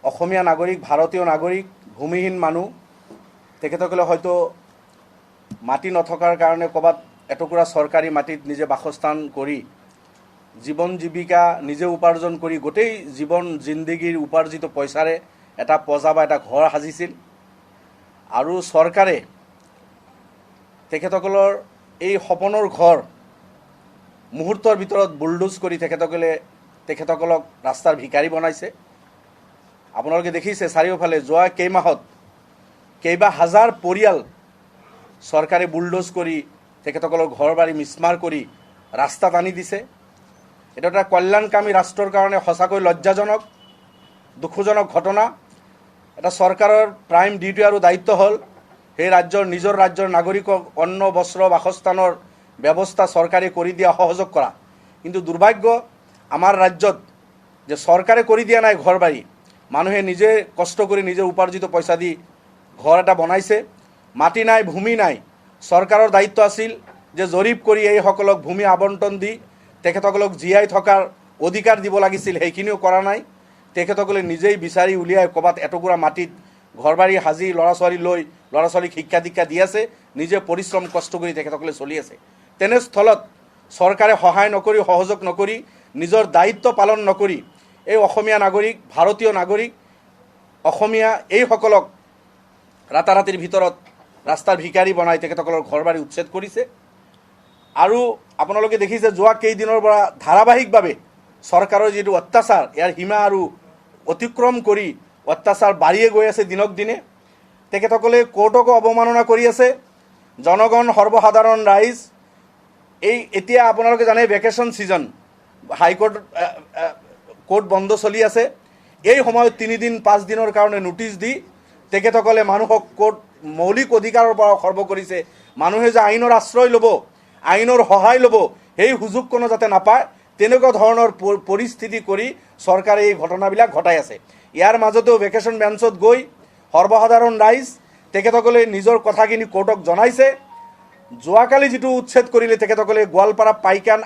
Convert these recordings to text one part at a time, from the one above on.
অসমীয়া নাগৰিক, ভাৰতীয় নাগৰিক, ভূমিহীন মানুহ তেখেতসকলে হয়তো মাটি নথকাৰ কাৰণে ক'ৰবাত এটুকুৰা চৰকাৰী মাটিত নিজে বাসস্থান কৰি জীৱন জীৱিকা নিজে উপাৰ্জন কৰি গোটেই জীৱন জিন্দগীৰ উপাৰ্জিত পইচাৰে এটা পজা বা এটা ঘৰ সাজিছিল আৰু চৰকাৰে তেখেতসকলৰ এই সপোনৰ ঘৰ মুহূৰ্তৰ ভিতৰত বুলডোজ কৰি তেখেতসকলক ৰাস্তাৰ ভিকাৰী বনাইছে। আপোনালোকে দেখিছে চাৰিওফালে যোৱা কেইমাহত কেইবা হাজাৰ পৰিয়াল চৰকাৰে বুলডোজ কৰি তেখেতসকলৰ ঘৰ বাৰী মিছমাৰ কৰি ৰাস্তাত আনি দিছে। এটা এটা কল্যাণকামী ৰাষ্ট্ৰৰ কাৰণে সঁচাকৈ লজ্জাজনক দুখজনক ঘটনা। এটা চৰকাৰৰ প্ৰাইম ডিউটি আৰু দায়িত্ব হ'ল সেই নিজৰ ৰাজ্যৰ নাগৰিকক অন্ন বস্ত্ৰ বাসস্থানৰ ব্যৱস্থা চৰকাৰে কৰি দিয়া সহযোগ কৰা। কিন্তু দুৰ্ভাগ্য আমাৰ ৰাজ্যত যে চৰকাৰে কৰি দিয়া নাই ঘৰ বাৰী, মানুহে নিজে কষ্ট কৰি নিজে উপাৰ্জিত পইচা দি ঘৰ এটা বনাইছে। মাটি নাই, ভূমি নাই। চৰকাৰৰ দায়িত্ব আছিল যে জৰীপ কৰি এইসকলক ভূমি আবণ্টন দি তেখেতসকলক জীয়াই থকাৰ অধিকাৰ দিব লাগিছিল, সেইখিনিও কৰা নাই। তেখেতসকলে নিজেই বিচাৰি উলিয়াই ক'ৰবাত এটুকুৰা মাটিত ঘৰ বাৰী সাজি ল'ৰা ছোৱালীক শিক্ষা দীক্ষা দি আছে, নিজে পৰিশ্ৰম কষ্ট কৰি তেখেতসকলে চলি আছে। তেনেস্থলত চৰকাৰে সহায় নকৰি সহযোগ নকৰি নিজৰ দায়িত্ব পালন নকৰি এই অসমীয়া নাগৰিক, ভাৰতীয় নাগৰিক, অসমীয়া এইসকলক ৰাতাৰাতিৰ ভিতৰত ৰাস্তাৰ ভিকাৰী বনাই তেখেতসকলৰ ঘৰ বাৰী উচ্ছেদ কৰিছে। আৰু আপোনালোকে দেখিছে যোৱা কেইদিনৰ পৰা ধাৰাবাহিকভাৱে চৰকাৰৰ যিটো অত্যাচাৰ, ইয়াৰ সীমা আৰু অতিক্ৰম কৰি অত্যাচাৰ বাঢ়িয়ে গৈ আছে দিনক দিনে। তেখেতসকলে কোৰ্টকো অৱমাননা কৰি আছে। জনগণ সৰ্বসাধাৰণ ৰাইজ এতিয়া আপোনালোকে জানে ভেকেশ্যন ছিজন, কোৰ্ট বন্ধ চলি আছে। এই সময়ত 3 দিন 5 দিনৰ কাৰণে নোটিছ দি তেখেতসকলে মানুহক কোৰ্ট মৌলিক অধিকাৰৰ পৰা খৰ্ব কৰিছে। মানুহে যে আইনৰ আশ্ৰয় ল'ব, আইনৰ সহায় ল'ব, সেই সুযোগ কোনো যাতে নাপায় তেনেকুৱা ধৰণৰ পৰিস্থিতি কৰি চৰকাৰে এই ঘটনাবিলাক ঘটাই আছে। ইয়াৰ মাজতেও ভেকেশ্যন বেঞ্চত গৈ সৰ্বসাধাৰণ ৰাইজ তেখেতসকলে নিজৰ কথাখিনি কোৰ্টক জনাইছে। যোৱাকালি যিটো উচ্ছেদ কৰিলে তেখেতসকলে গোৱালপাৰা পাইকান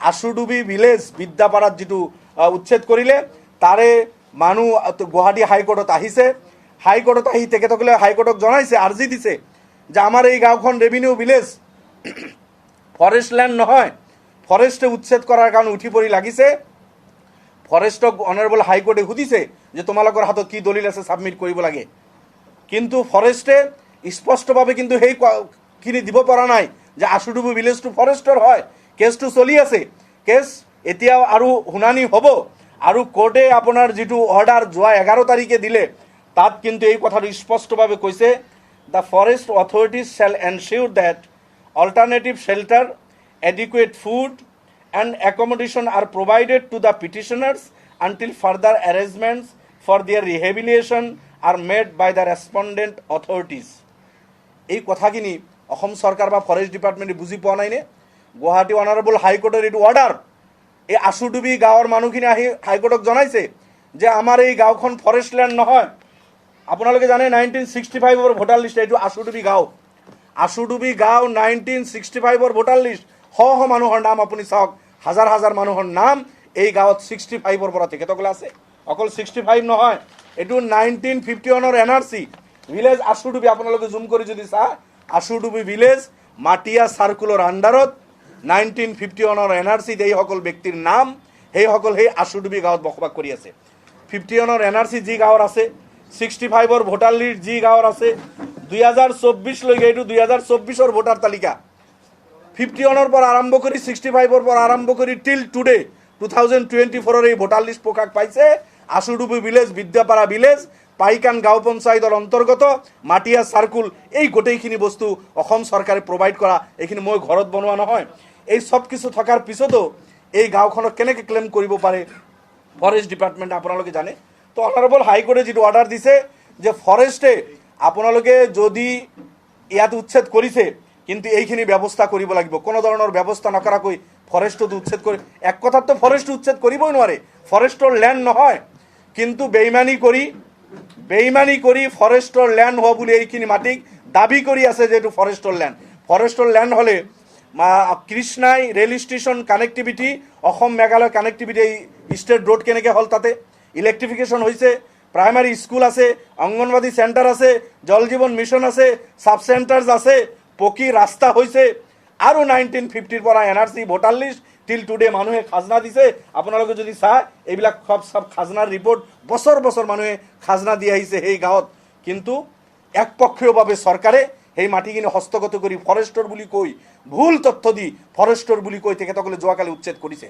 আশুডুবি ভিলেজ বিদ্যাপাৰাত যিটো উচ্ছেদ কৰিলে, তাৰে মানুহ গুৱাহাটী হাইকোৰ্টত আহিছে। হাইকোৰ্টত আহি তেখেতসকলে হাইকোৰ্টক জনাইছে, আৰ্জি দিছে যে আমাৰ এই গাঁওখন ৰেভিনিউ ভিলেজ, ফৰেষ্ট লেণ্ড নহয়, ফৰেষ্টে উচ্ছেদ কৰাৰ কাৰণে উঠি পৰি লাগিছে। ফৰেষ্টক অনাৰেবল হাইকোৰ্টে সুধিছে যে তোমালোকৰ হাতত কি দলিল আছে ছাবমিট কৰিব লাগে, কিন্তু ফৰেষ্টে স্পষ্টভাৱে কিন্তু সেইখিনি দিব পৰা নাই যে আশুডুবি ভিলেজটো ফৰেষ্টৰ হয়। কেছটো চলি আছে, কেছ এতিয়াও আৰু শুনানি হ'ব আৰু কোৰ্টে আপোনাৰ যিটো অৰ্ডাৰ যোৱা 11 তাৰিখে দিলে তাত কিন্তু এই কথাটো স্পষ্টভাৱে কৈছে, the forest authorities shall ensure that alternative shelter, adequate food and accommodation are provided to the petitioners until further arrangements for their rehabilitation are made by the respondent authorities. এই কথাখিনি অসম চৰকাৰ বা ফৰেষ্ট ডিপাৰ্টমেণ্টে বুজি পোৱা নাইনে? গুৱাহাটী অনাৰেবল হাইকোৰ্টৰ এইটো order, এই আশুডুবি গাঁৱৰ মানুহখিনি আহি হাইকোৰ্টক জনাইছে যে আমাৰ এই গাঁওখন ফৰেষ্ট লেণ্ড নহয়। আপোনালোকে জানে 1965ৰ ভোটাৰ লিষ্ট, এইটো আশুডুবি গাঁও 1965ৰ ভোটাৰ লিষ্ট, শ মানুহৰ নাম আপুনি চাওক, হাজাৰ মানুহৰ নাম এই গাঁৱত 65ৰ পৰা তেখেতসকলে আছে। অকল 65 নহয়, এইটো 1951ৰ NRC ভিলেজ আশুডুবি। আপোনালোকে জুম কৰি যদি চায়, আশুডুবি ভিলেজ মাটিয়া চাৰ্কুলৰ আণ্ডাৰত 1951ৰ NRCত এইসকল ব্যক্তিৰ নাম, সেইসকল সেই আশুডুবি গাঁৱত বসবাস কৰি আছে। 51ৰ NRC যি গাঁৱৰ আছে, 65ৰ ভোটাৰ লিষ্ট যি গাঁৱৰ আছে, 2024লৈকে এইটো 2024ৰ ভোটাৰ তালিকা। 51ৰ পৰা আৰম্ভ কৰি 65ৰ পৰা আৰম্ভ কৰি টিল টুডে 2024ৰ এই ভোটাৰ লিষ্ট প্ৰকাশ পাইছে। আশুডুবি ভিলেজ, বিদ্যাপাৰা ভিলেজ, পাইকান গাঁও পঞ্চায়তৰ অন্তৰ্গত মাটিয়া চাৰ্কুল, এই গোটেইখিনি বস্তু অসম চৰকাৰে প্ৰভাইড কৰা। এইখিনি মই ঘৰত বনোৱা নহয়। এই চব কিছু থকাৰ পিছতো এই গাঁওখনক কেনেকৈ ক্লেইম কৰিব পাৰে ফৰেষ্ট ডিপাৰ্টমেণ্টে আপোনালোকে জানে। তো অনাৰেবল হাইকোৰ্টে যিটো অৰ্ডাৰ দিছে যে ফৰেষ্টে আপোনালোকে যদি ইয়াত উচ্ছেদ কৰিছে কিন্তু এইখিনি ব্যৱস্থা কৰিব লাগিব। কোনো ধৰণৰ ব্যৱস্থা নকৰাকৈ ফৰেষ্টত উচ্ছেদ কৰি, এক কথাততো ফৰেষ্ট উচ্ছেদ কৰিবই নোৱাৰে, ফৰেষ্টৰ লেণ্ড নহয়, কিন্তু বেইমানি কৰি ফৰেষ্টৰ লেণ্ড হোৱা বুলি এইখিনি মাটিক দাবী কৰি আছে যে এইটো ফৰেষ্টৰ লেণ্ড। ফৰেষ্টৰ লেণ্ড হ'লে Krishnai rail station connectivity, Assam Meghalaya connectivity, এই ষ্টেট ৰোড কেনেকৈ হ'ল তাতে, ইলেকট্রিফিকেশন হয়েছে, প্রাইমারি স্কুল আছে, অঙ্গনবাদী সেন্টার আছে, জল জীবন মিশন আছে, সাব সেন্টার্স আছে, পকি রাস্তা হয়েছে। আৰু 1950 পৰা এনআৰচি ভোটাৰ লিষ্ট টিল টুডে মানুহে খাজনা দিছে। আপোনালোকে যদি চায় এইবিলাক সব খাজনাৰ ৰিপৰ্ট, বছৰ বছৰ মানুহে খাজনা দি আহিছে সেই গাঁৱত। কিন্তু একপক্ষীয়ভাৱে চৰকাৰে সেই মাটিখিনি হস্তগত কৰি ফৰেষ্টৰ বুলি কৈ ভুল তথ্য দি ফৰেষ্টৰ বুলি কৈ তেখেতসকলে যোৱাকালি উচ্ছেদ কৰিছে।